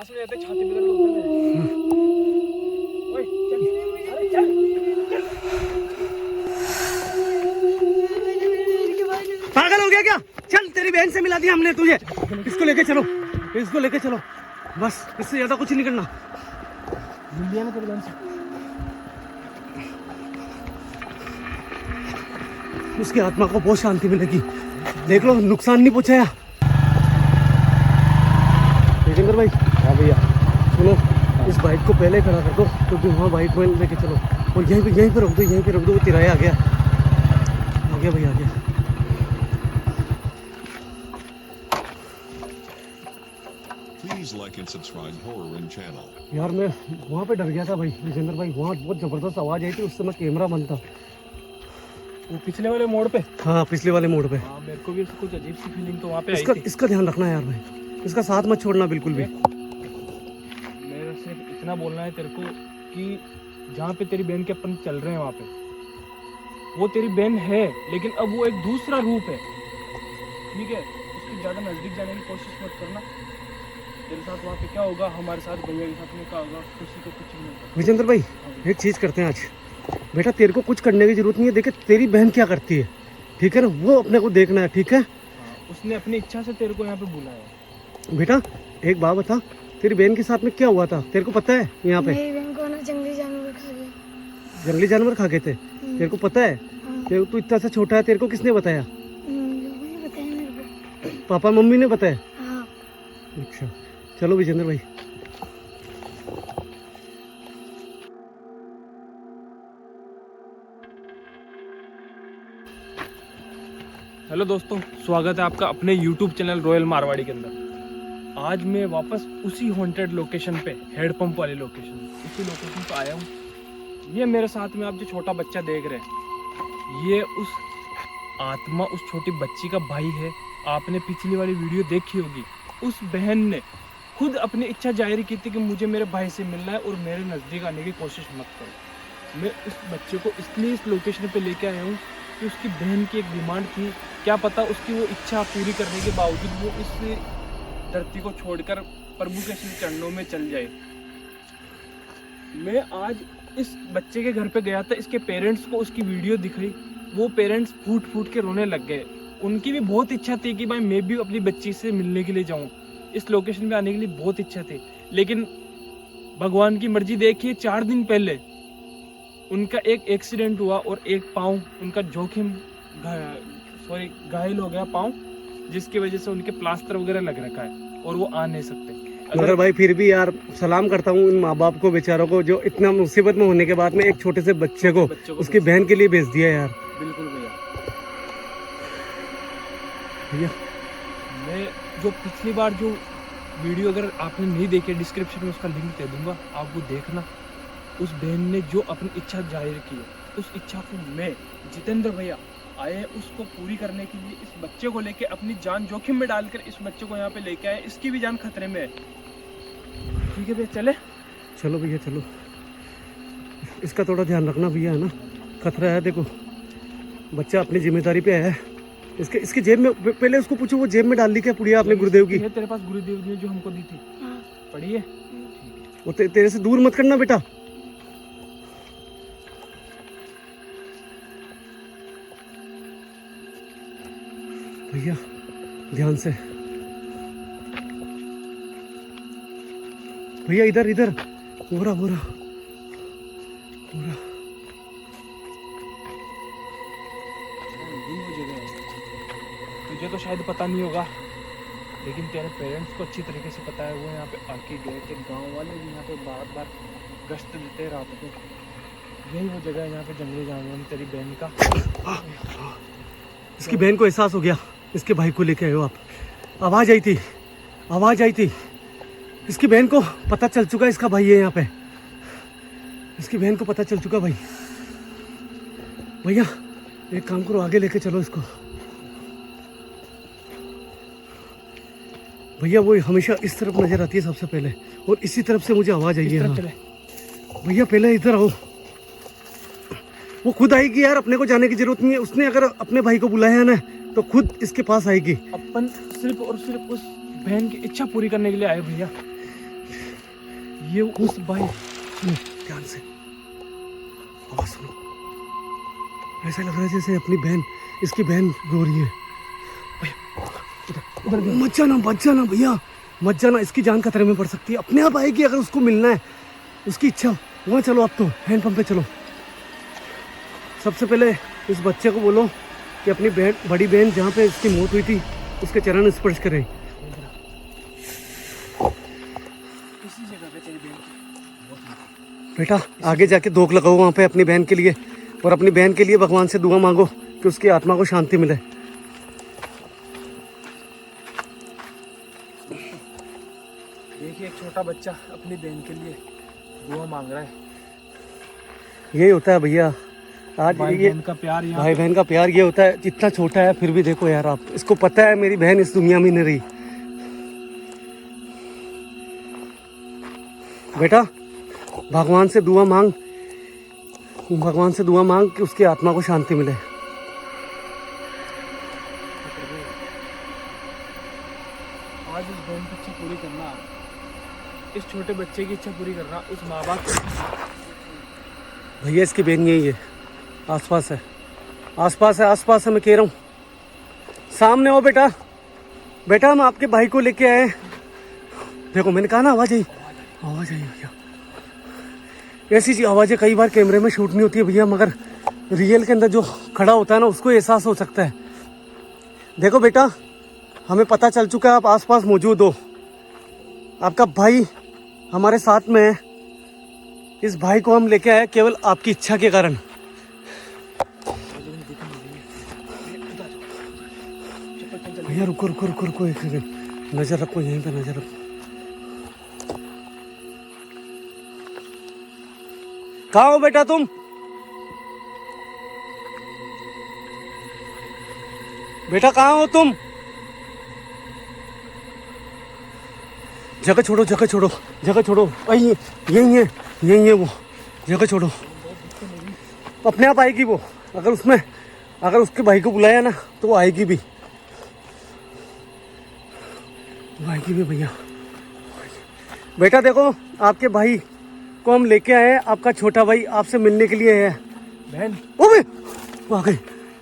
पास में जाते छाती पे दर्द होता है मेरे। ओए चल, अरे चल पागल हो गया क्या? चल तेरी बहन से मिला दिया हमने तुझे, इसको लेके चलो, इसको लेके चलो, बस इससे ज्यादा कुछ नहीं करना। मिल लिया ना तेरी बहन से? उसकी आत्मा को बहुत शांति मिलेगी। देख लो नुकसान नहीं पहुंचाया। विजेंद्र भाई, हाँ भैया सुनो, इस बाइक को पहले खड़ा कर दो क्योंकि वहाँ बाइक में लेके चलो, और यहीं पे रोक दो, यहीं पे रोक दो। वो तिराया आ गया भाई, आ गया। Please like and subscribe Horror Ring channel. यार मैं वहाँ पे डर गया था भाई विजेंद्र भाई, वहाँ बहुत ज़बरदस्त आवाज़ आई थी, उस समय कैमरा बंद था। वो पिछले वाले मोड़ पे? हाँ पिछले वाले मोड़ पे। हाँ मेरे को भी कुछ अजीब सी फीलिंग तो वहाँ पे आई थी। इसका ध्यान रखना यार भाई, इसका साथ मत छोड़ना बिल्कुल भी। मेरे से इतना बोलना है तेरे को कि जहाँ पे तेरी बहन के अपन चल रहे हैं वहाँ पे वो तेरी बहन है, लेकिन अब वो एक दूसरा रूप है, ठीक है? उसके ज़्यादा नज़दीक जाने की कोशिश मत करना। तेरे साथ वहाँ पे क्या होगा, हमारे साथ भैया के साथ में क्या होगा, खुशी को कुछ नहीं होगा। विजेंद्र भाई एक चीज़ करते हैं आज, बेटा तेरे को कुछ करने की जरूरत नहीं है। देखे तेरी बहन क्या करती है, ठीक है ना, वो अपने को देखना है, ठीक है? उसने अपनी इच्छा से तेरे को यहाँ पे बुलाया। बेटा एक बात बता, तेरी बहन के साथ में क्या हुआ था, तेरे को पता है? यहाँ पे मेरी बहन को ना जंगली जानवर खा गए। जंगली जानवर खा गए थे, तेरे को पता है? तेरे तू इतना सा छोटा है, तेरे को किसने बताया? लोगों ने बताया मेरे को। पापा मम्मी ने बताया? हाँ। अच्छा चलो विजेंद्र भाई। हेलो दोस्तों, स्वागत है आपका अपने YouTube चैनल रॉयल मारवाड़ी के अंदर। आज मैं वापस उसी हॉन्टेड लोकेशन पे, हेड पंप वाली लोकेशन, उसी लोकेशन पे आया हूँ। ये मेरे साथ में आप जो छोटा बच्चा देख रहे हैं, ये उस आत्मा, उस छोटी बच्ची का भाई है। आपने पिछली वाली वीडियो देखी होगी, उस बहन ने खुद अपनी इच्छा जाहिर की थी कि मुझे मेरे भाई से मिलना है और मेरे नज़दीक आने की कोशिश मत करो। मैं उस बच्चे को इसलिए इस लोकेशन पे लेके आया हूँ कि उसकी बहन की एक डिमांड थी, क्या पता उसकी वो इच्छा पूरी करने के बावजूद वो इस धरती को छोड़कर प्रभु के श्री चरणों में चल जाए। मैं आज इस बच्चे के घर पे गया था, इसके पेरेंट्स को उसकी वीडियो दिखाई, वो पेरेंट्स फूट फूट के रोने लग गए। उनकी भी बहुत इच्छा थी कि भाई मैं भी अपनी बच्ची से मिलने के लिए जाऊँ, इस लोकेशन पे आने के लिए बहुत इच्छा थी, लेकिन भगवान की मर्जी देखिए 4 दिन पहले उनका एक एक्सीडेंट हुआ और एक पाँव उनका घायल हो गया पाँव, जिसकी वजह से उनके प्लास्टर वगैरह लग रखा है और वो आ नहीं सकते। मगर भाई फिर भी यार सलाम करता हूँ इन माँ बाप को, बेचारों को, जो इतना मुसीबत में होने के बाद में एक छोटे से बच्चे को उसकी बहन के लिए भेज दिया यार। बिल्कुल भैया मैं जो पिछली बार जो वीडियो अगर आपने नहीं देखी, डिस्क्रिप्शन में उसका लिंक दे दूंगा, आप वो देखना। उस बहन ने जो अपनी इच्छा जाहिर की है, उस इच्छा को मैं जितेंद्र भैया आए उसको पूरी करने के लिए, इस बच्चे को लेके अपनी जान जोखिम में डालकर इस बच्चे को यहाँ पे लेके आए। इसकी भी जान खतरे में है, ठीक है भैया? चले चलो भैया चलो, इसका थोड़ा ध्यान रखना भैया, है ना, खतरा है। देखो बच्चा अपनी जिम्मेदारी पे आया है, इसके जेब में, पहले उसको पूछो वो जेब में डाल ली क्या पुड़िया आपने गुरुदेव की? तेरे पास गुरुदेव ने जो हमको दी थी पड़ी है? वो तेरे से दूर मत करना बेटा। भैया ध्यान से भैया, इधर इधर, बोरा बोरा बोरा। तुझे तो शायद पता नहीं होगा, लेकिन तेरे पेरेंट्स को अच्छी तरीके से पता है। वो यहाँ पे आके गए थे, गांव वाले भी यहाँ पे बार बार गश्त देते रात को। यही वो जगह है यहाँ पे जंगली जानवर में तेरी बहन का। इसकी बहन को एहसास हो गया, इसके भाई को लेके आए हो आप। आवाज आई थी, इसकी बहन को पता चल चुका है इसका भाई है यहाँ पे, इसकी बहन को पता चल चुका भाई। भैया एक काम करो, आगे लेके चलो इसको। भैया वो हमेशा इस तरफ नजर आती है सबसे पहले, और इसी तरफ से मुझे आवाज आई है। भैया पहले इधर आओ, वो खुद आएगी यार, अपने को जाने की जरूरत नहीं है। उसने अगर अपने भाई को बुलाया है ना तो खुद इसके पास आएगी। अपन सिर्फ और सिर्फ उस बहन की इच्छा पूरी करने के लिए आए भैया। ये उस भाई, सुनो ध्यान से, आवाज सुनो। ऐसा लग रहा है जैसे अपनी बहन, इसकी बहन रो रही है। भैया उधर मत जाना भैया, मत जाना, इसकी जान खतरे में पड़ सकती है। अपने आप आएगी अगर उसको मिलना है, उसकी इच्छा हो। वहाँ चलो आप तो, हैंडपंप पे चलो। सबसे पहले इस बच्चे को बोलो कि अपनी बहन, बड़ी बहन जहाँ पे इसकी मौत हुई थी, उसके चरण स्पर्श करें। इसी जगह पे तेरी बहन की। बेटा आगे जाके धोख लगाओ वहाँ पे अपनी बहन के लिए, और अपनी बहन के लिए भगवान से दुआ मांगो कि उसकी आत्मा को शांति मिले। देखिए, एक छोटा बच्चा अपनी बहन के लिए दुआ मांग रहा है। यही होता है भैया, आज भाई ये बहन का प्यार यहाँ भाई बहन का प्यार ये होता है। जितना छोटा है फिर भी देखो यार, आप इसको पता है मेरी बहन इस दुनिया में नहीं रही। बेटा भगवान से दुआ मांग, भगवान से दुआ मांग कि उसकी आत्मा को शांति मिले। आज इस बहन की इच्छा पूरी करना, इस छोटे बच्चे की इच्छा पूरी करना, उस माँ बाप की। भैया इसकी बहन यही है, आसपास है, आसपास है, आसपास है, मैं कह रहा हूँ। सामने हो बेटा, बेटा हम आपके भाई को लेके आए। देखो मैंने कहा ना, आवाज आई भैया। ऐसी चीज आवाजें कई बार कैमरे में शूट नहीं होती है भैया, मगर रियल के अंदर जो खड़ा होता है ना, उसको एहसास हो सकता है। देखो बेटा, हमें पता चल चुका है आप आसपास मौजूद हो। आपका भाई हमारे साथ में है। इस भाई को हम लेके आए केवल आपकी इच्छा के कारण। भैया रुको रुको रुको रुको, एक सेकंड, नजर रखो यहीं पे, नजर रखो। कहाँ हो बेटा तुम? बेटा कहाँ हो तुम? जगह छोड़ो, जगह छोड़ो, जगह छोड़ो। यही है वो, जगह छोड़ो। अपने आप आएगी वो, अगर उसमें, अगर उसके भाई को बुलाया ना तो वो आएगी भी, वो आएगी भी भैया। बेटा देखो, आपके भाई को हम लेके आए हैं, आपका छोटा भाई आपसे मिलने के लिए है। बहन, ओ बे, आ गई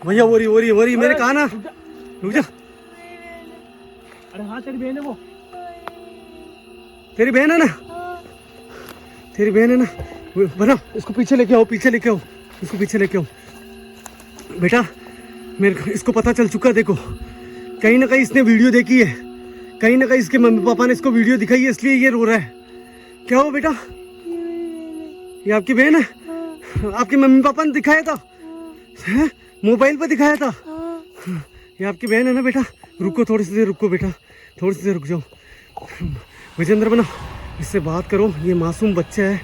भैया, वो रही, मैंने कहा ना, रुक जा। अरे हाँ, तेरी बहन है वो। तेरी बहन है ना, तेरी बहन है ना, बना इसको पीछे लेके आओ, इसको पीछे लेके आओ। बेटा मेरे इसको पता चल चुका, देखो कहीं ना कहीं इसने वीडियो देखी है, कहीं ना कहीं इसके मम्मी पापा ने इसको वीडियो दिखाई है, इसलिए ये रो रहा है। क्या हो बेटा? ये आपकी बहन है? आपके मम्मी पापा ने दिखाया था, मोबाइल पे दिखाया था। ये आपकी बहन है ना बेटा? रुको, थोड़ी सी देर रुको बेटा, थोड़ी सी देर रुक जाओ। विजेंद्र बना, इससे बात करो, ये मासूम बच्चा है,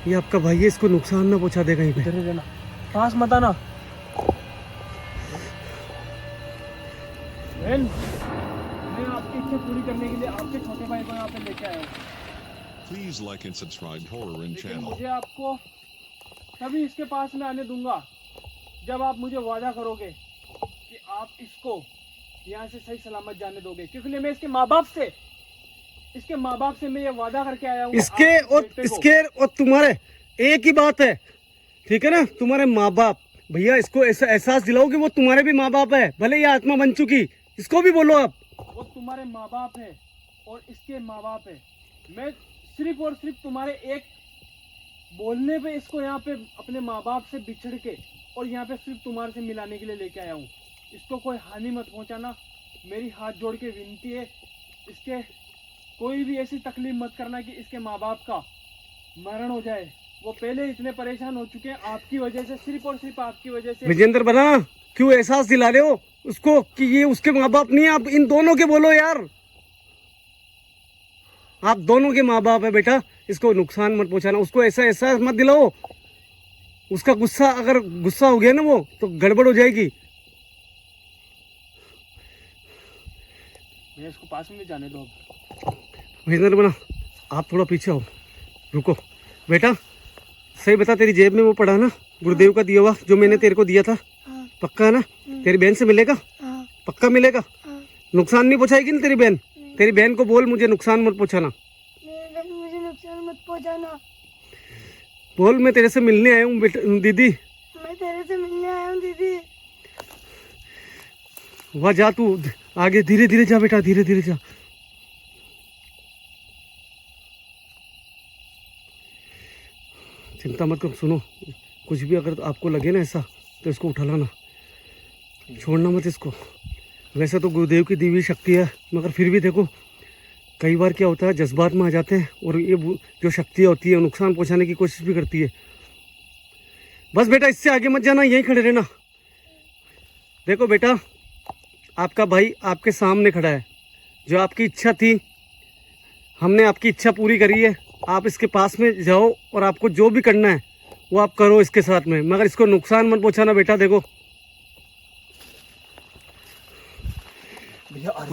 ये आपका भाई है, इसको नुकसान ना पहुंचा दे कहीं पे। इधर रहना, पास मत आना। बहन, मैं आपकी इच्छा पूरी करने के लिए आपके छोटे भाई को यहाँ पे लेके आया हूँ। Please like and subscribe Horror in लेकिन channel. मुझे आपको तभी इसके पास में आने दूंगा जब आप मुझे वादा करोगे कि आप इसको यहाँ से सही सलामत जाने दोगे, क्योंकि मैं इसके माँ बाप से मैं ये वादा करके आया हूँ। इसके और तुम्हारे एक ही बात है, ठीक है ना? तुम्हारे माँ बाप, भैया इसको ऐसा एहसास दिलाओ कि वो तुम्हारे भी माँ बाप है, भले ये आत्मा बन चुकी, इसको भी बोलो आप, वो तुम्हारे माँ बाप है और इसके माँ बाप है। मैं सिर्फ और सिर्फ तुम्हारे एक बोलने पे इसको यहाँ पे अपने माँ बाप से बिछड़ के और यहाँ पे सिर्फ तुम्हारे से मिलाने के लिए लेके आया हूँ। इसको कोई हानि मत पहुँचाना, मेरी हाथ जोड़ के विनती है। इसके कोई भी ऐसी तकलीफ मत करना कि इसके माँ बाप का मरण हो जाए। वो पहले इतने परेशान हो चुके हैं आपकी वजह से, सिर्फ और सिर्फ आपकी वजह से। विजेंद्र बना, क्यों एहसास दिला रहे हो उसको कि ये उसके माँ बाप नहीं है? आप इन दोनों के बोलो यार, आप दोनों के माँ बाप है बेटा, इसको नुकसान मत पहुंचाना, उसको ऐसा एहसास मत दिलाओ। उसका गुस्सा, अगर गुस्सा हो गया ना वो, तो गड़बड़ हो जाएगी। मैं इसको पास में जाने दो। विजेंद्र बना, आप थोड़ा पीछे आओ, रुको बेटा। सही बता, तेरी जेब में वो पड़ा ना गुरुदेव का दिया हुआ, जो मैंने तेरे को दिया था? हाँ, पक्का है ना? तेरी बहन से मिलेगा? हाँ, पक्का मिलेगा? हाँ। नुकसान नहीं पहुंचाएगी ना तेरी बहन? तेरी बहन को बोल मुझे नुकसान मत पहुंचाना। मेरी बहन मुझे नुकसान मत पहुंचाना। बोल मैं तेरे से मिलने आया हूँ बेटा दीदी। मैं तेरे से मिलने आया हूँ दीदी। वहाँ जा तू आगे, धीरे धीरे जा बेटा, धीरे धीरे जा। चिंता मत करो। सुनो, कुछ भी अगर आपको लगे ना ऐसा तो इसको उठा लाना, छोड़ना मत इसको। वैसे तो गुरुदेव की दी हुई शक्ति है, मगर फिर भी देखो कई बार क्या होता है, जज्बात में आ जाते हैं और ये जो शक्तियाँ होती है नुकसान पहुंचाने की कोशिश भी करती है। बस बेटा इससे आगे मत जाना, यहीं खड़े रहना। देखो बेटा, आपका भाई आपके सामने खड़ा है। जो आपकी इच्छा थी, हमने आपकी इच्छा पूरी करी है। आप इसके पास में जाओ और आपको जो भी करना है वो आप करो इसके साथ में, मगर इसको नुकसान मत पहुंचाना बेटा। देखो भैया आ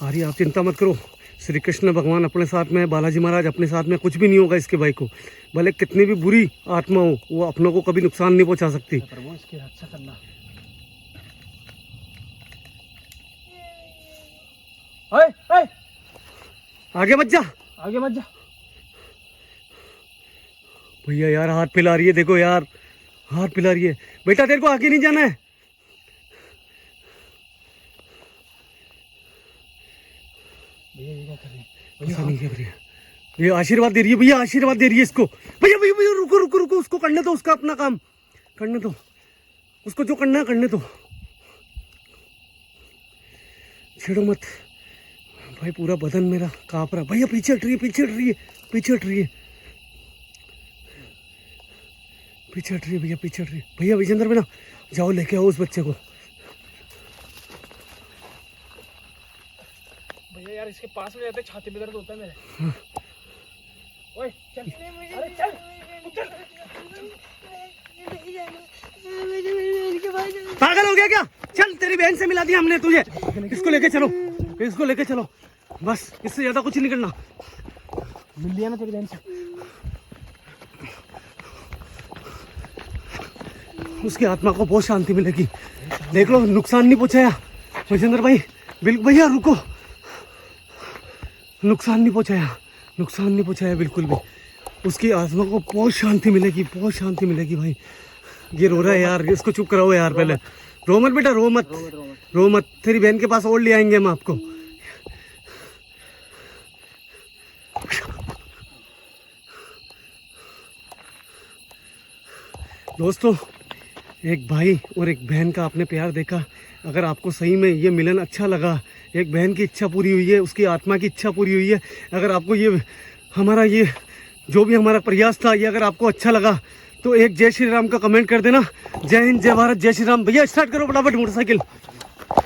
रही है, आप चिंता मत करो। श्री कृष्ण भगवान अपने साथ में, बालाजी महाराज अपने साथ में, कुछ भी नहीं होगा इसके भाई को। भले कितनी भी बुरी आत्मा हो, वो अपनों को कभी नुकसान नहीं पहुंचा सकती। प्रभु इसकी रक्षा करना। ओए आगे मत जा, आगे मत जा। भैया यार हाथ पिला रही है, देखो यार हाथ पिला रही है। बेटा तेरे को आगे नहीं जाना है। भैया ये क्या कर रही है? ऐसा नहीं कर रही है, ये आशीर्वाद दे रही है भैया, आशीर्वाद दे रही है इसको। भैया भैया भैया रुको रुको रुको, उसको करने दो, उसका अपना काम करने दो, उसको जो करना है करने दो, छेड़ो मत। भाई पूरा बदन मेरा कांप रहा है। भैया पीछे हट रही है, पीछे हट रही है, पीछे हट रही है, पीछे हट रही है भैया, पीछे हट रही है। भैया विजेंद्र बेटा जाओ लेके आओ उस बच्चे को। भैया यार इसके पास में जाते छाती में दर्द होता है मेरे। ओए चल, नहीं, मुझे अरे नहीं चल, जाना, चल। मुझे नहीं जाना। मुझे मेरी बहन के पास जाना। पागल हो गया क्या? चल तेरी बहन से मिला दिया हमने तुझे, इसको लेके चलो, इसको लेके चलो, बस इससे ज्यादा कुछ नहीं करना। मिल लिया ना तेरी बहन से? उसकी आत्मा को बहुत शांति मिलेगी। देख लो नुकसान नहीं पहुंचाया विजेंद्र भाई, बिल्कुल। भैया रुको, नुकसान नहीं पहुंचाया बिल्कुल भी। उसकी आत्मा को बहुत शांति मिलेगी, बहुत शांति मिलेगी भाई। ये रो रहा है यार, इसको चुप कराओ यार पहले। रो मत बेटा, रो मत। तेरी बहन के पास और ले आएंगे हम आपको। दोस्तों, एक भाई और एक बहन का आपने प्यार देखा। अगर आपको सही में ये मिलन अच्छा लगा, एक बहन की इच्छा पूरी हुई है, उसकी आत्मा की इच्छा पूरी हुई है, अगर आपको ये हमारा ये जो भी हमारा प्रयास था ये अगर आपको अच्छा लगा तो एक जय श्री राम का कमेंट कर देना। जय हिंद, जय भारत, जय श्री राम। भैया स्टार्ट करो फटाफट मोटरसाइकिल।